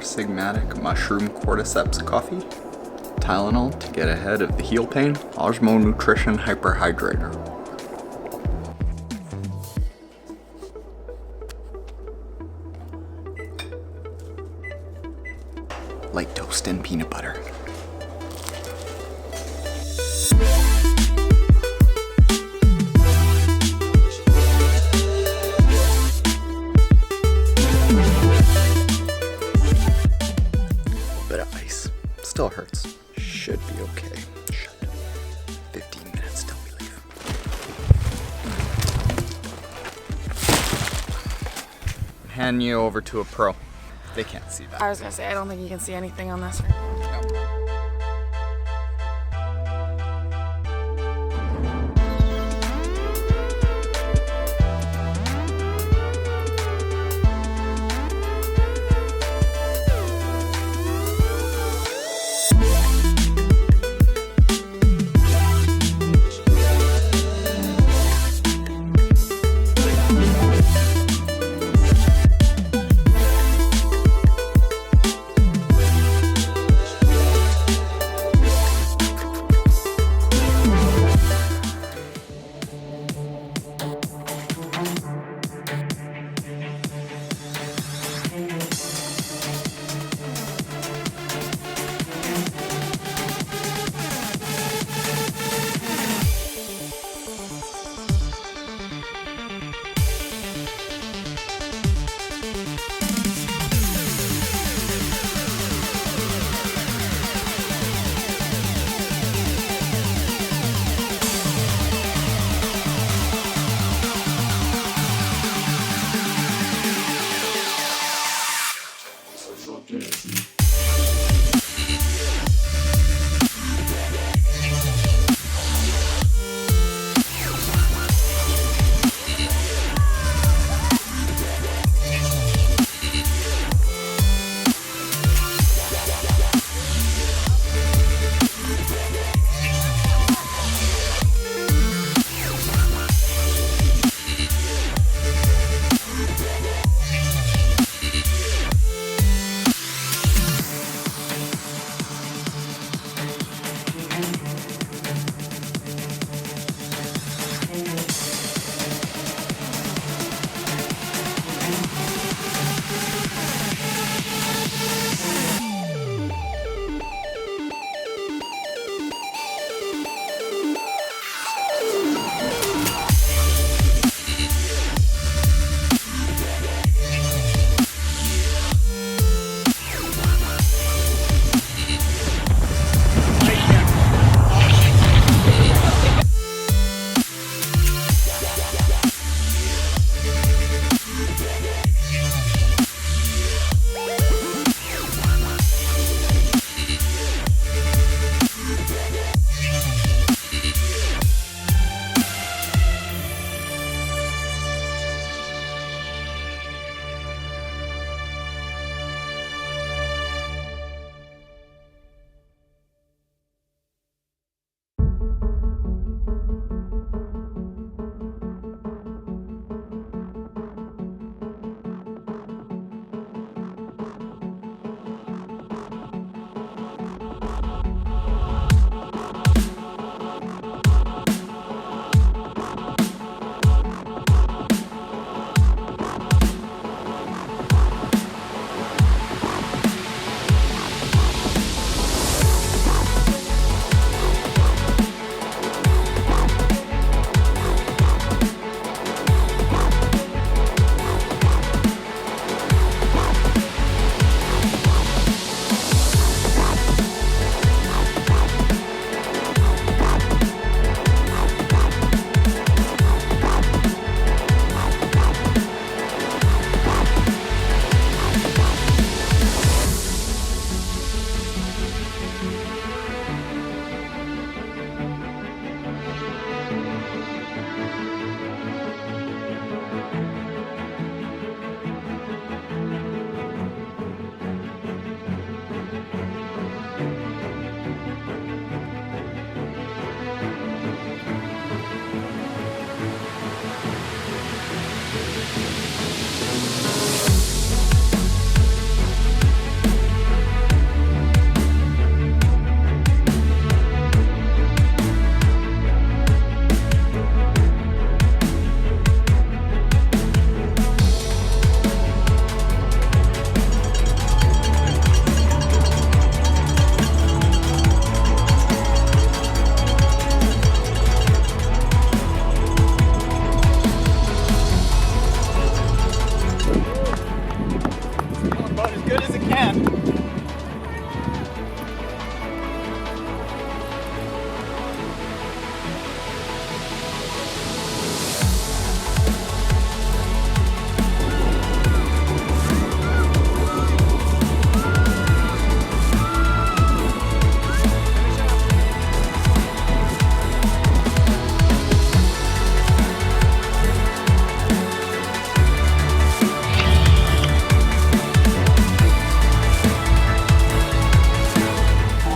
Sigmatic Mushroom Cordyceps Coffee, Tylenol to get ahead of the heel pain, Osmo Nutrition Hyperhydrator. Light toast and peanut butter. Bit of ice. Still hurts. Should be okay. Should. 15 minutes till we leave. I'm handing you over to a pro. They can't see that. I was gonna say, I don't think you can see anything on this. No.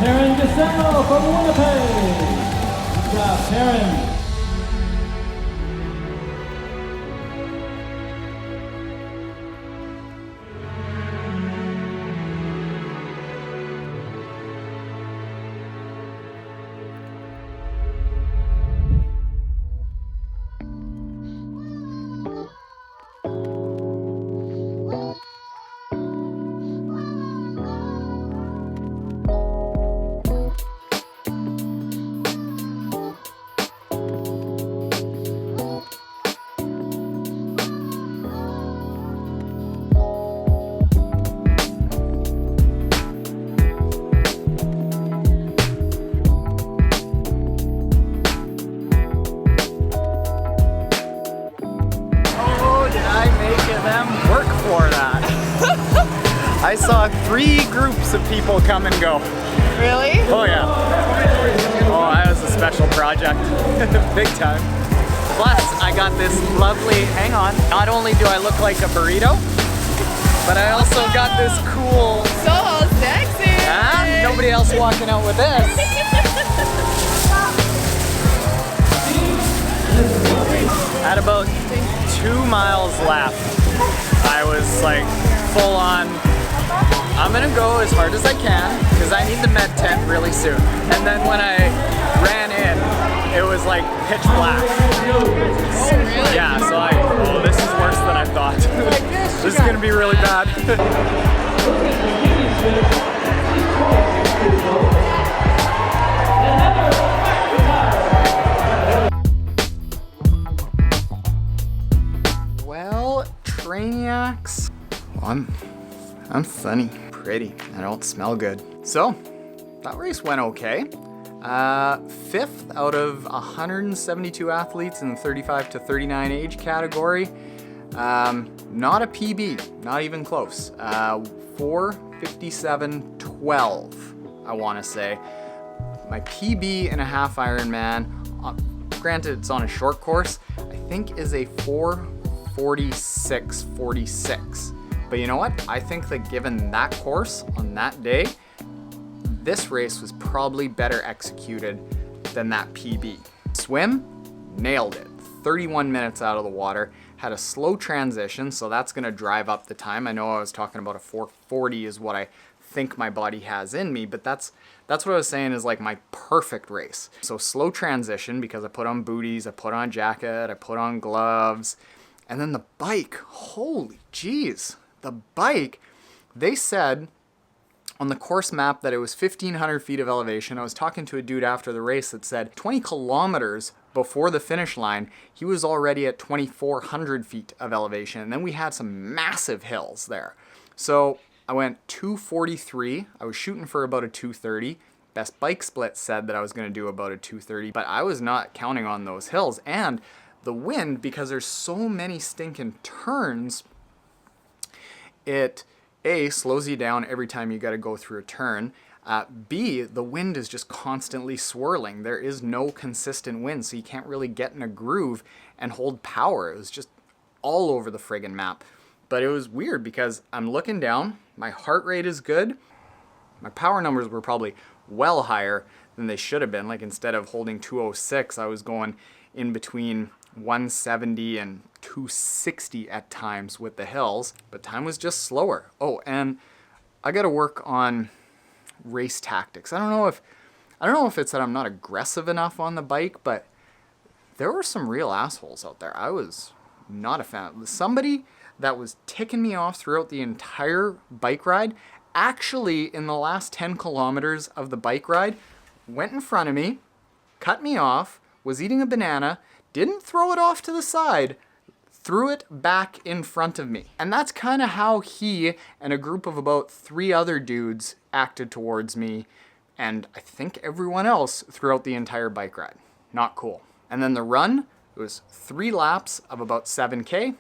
From Winnipeg. Good job, Taren. I saw 3 groups of people come and go. Really? Oh yeah. Oh, that was a special project. Big time. Plus, I got this lovely, hang on, not only do I look like a burrito, but I also got this cool... So sexy! Nobody else walking out with this. At about 2 miles left, I was like full on, I'm gonna go as hard as I can because I need the med tent really soon. And then when I ran in, it was like pitch black. Oh, really? Yeah, so oh, this is worse than I thought. This is gonna be really bad. Well, Trainiacs. Well, I'm funny, pretty, I don't smell good. So, that race went okay. 5th out of 172 athletes in the 35 to 39 age category. Not a PB, not even close. 4:57.12, I want to say. My PB in a half Ironman, granted it's on a short course, I think is a 4:46.46. But you know what? I think that given that course on that day, this race was probably better executed than that PB. Swim, nailed it. 31 minutes out of the water. Had a slow transition, so that's gonna drive up the time. I know I was talking about a 4:40 is what I think my body has in me, but that's what I was saying is like my perfect race. So slow transition because I put on booties, I put on jacket, I put on gloves, and then the bike, holy jeez. The bike, they said on the course map that it was 1,500 feet of elevation. I was talking to a dude after the race that said 20 kilometers before the finish line, he was already at 2,400 feet of elevation. And then we had some massive hills there. So I went 243. I was shooting for about a 230. Best Bike Split said that I was going to do about a 230, but I was not counting on those hills. And the wind, because there's so many stinking turns, it A, slows you down every time you got to go through a turn. B, the wind is just constantly swirling. There is no consistent wind, so you can't really get in a groove and hold power. It was just all over the friggin' map. But it was weird because I'm looking down, my heart rate is good. My power numbers were probably well higher than they should have been. Like instead of holding 206, I was going in between 170 and 260 at times with the hills, but time was just slower. Oh, and I got to work on race tactics. I don't know if it's that I'm not aggressive enough on the bike, but there were some real assholes out there. I was not a fan of. Somebody that was ticking me off throughout the entire bike ride, actually in the last 10 kilometers of the bike ride, went in front of me, cut me off, was eating a banana, didn't throw it off to the side, threw it back in front of me. And that's kind of how he and a group of about 3 other dudes acted towards me, and I think everyone else throughout the entire bike ride. Not cool. And then the run, it was 3 laps of about 7K.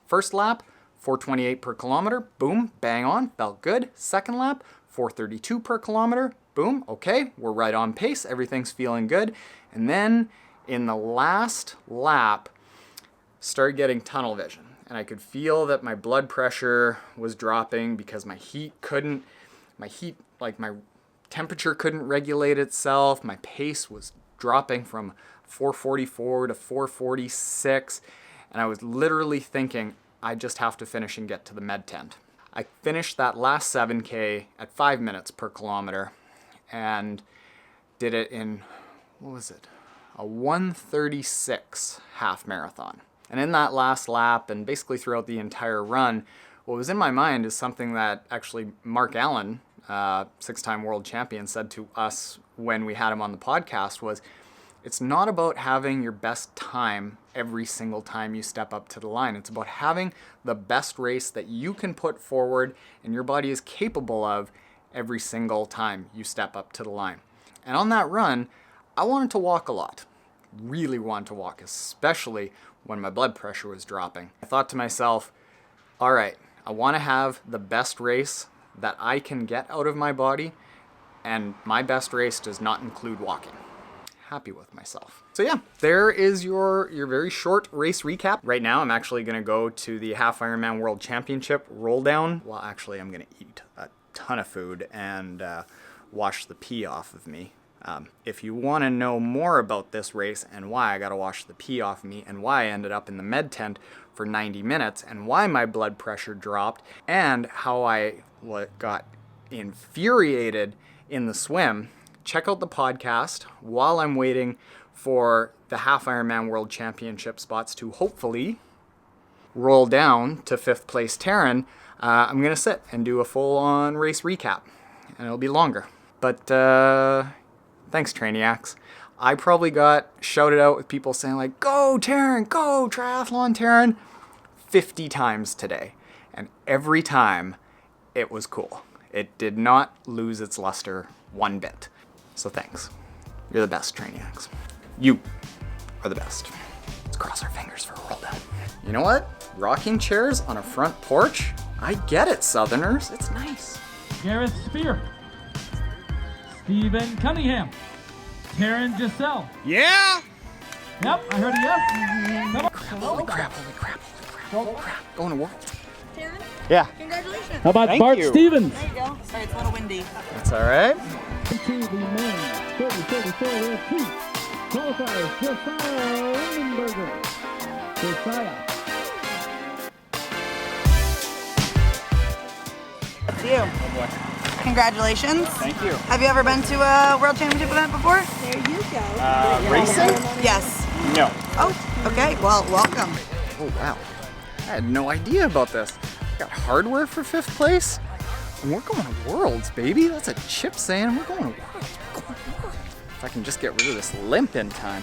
First lap, 4:28 per kilometer, boom, bang on, felt good. Second lap, 4:32 per kilometer, boom, okay, we're right on pace, everything's feeling good. And then in the last lap, started getting tunnel vision. And I could feel that my blood pressure was dropping because my temperature couldn't regulate itself. My pace was dropping from 4:44 to 4:46. And I was literally thinking, I just have to finish and get to the med tent. I finished that last 7K at 5 minutes per kilometer and did it in, what was it? A 1:36 half marathon. And in that last lap and basically throughout the entire run, what was in my mind is something that actually Mark Allen, 6-time world champion, said to us when we had him on the podcast was, it's not about having your best time every single time you step up to the line. It's about having the best race that you can put forward and your body is capable of every single time you step up to the line. And on that run, I wanted to walk a lot. Really wanted to walk, especially when my blood pressure was dropping. I thought to myself, all right, I want to have the best race that I can get out of my body, and my best race does not include walking. Happy with myself. So yeah, there is your very short race recap. Right now, I'm actually gonna go to the Half-Ironman World Championship roll down. Well, actually, I'm gonna eat a ton of food and wash the pee off of me. If you wanna know more about this race and why I gotta wash the pee off of me and why I ended up in the med tent for 90 minutes and why my blood pressure dropped and how I got infuriated in the swim, check out the podcast while I'm waiting for the Half-Ironman World Championship spots to hopefully roll down to 5th place Taren. I'm going to sit and do a full-on race recap, and it'll be longer. But thanks, Trainiacs. I probably got shouted out with people saying like, go Taren, go Triathlon Taren, 50 times today. And every time it was cool. It did not lose its luster one bit. So thanks. You're the best, Trainiacs. You are the best. Let's cross our fingers for a roll down. You know what? Rocking chairs on a front porch? I get it, Southerners. It's nice. Gareth Spear. Stephen Cunningham. Taryn Giselle. Yeah! Yep, I heard a yes. Come on. Holy crap, holy crap, holy crap. Going to Worlds. Taren, Yeah. congratulations. How about Thank Bart you. Stevens? There you go. Sorry, it's a little windy. That's all right. To the men 30-34 2 qualifiers, Josiah Lindenberger. Josiah. That's you. Oh boy. Congratulations. Thank you. Have you ever been to a World Championship event before? There you go. Racing? Yes. No. Oh, okay. Well, welcome. Oh, wow. I had no idea about this. Got hardware for 5th place? And we're going to Worlds, baby. That's a chip saying we're going to Worlds. We're going to Worlds. If I can just get rid of this limp in time.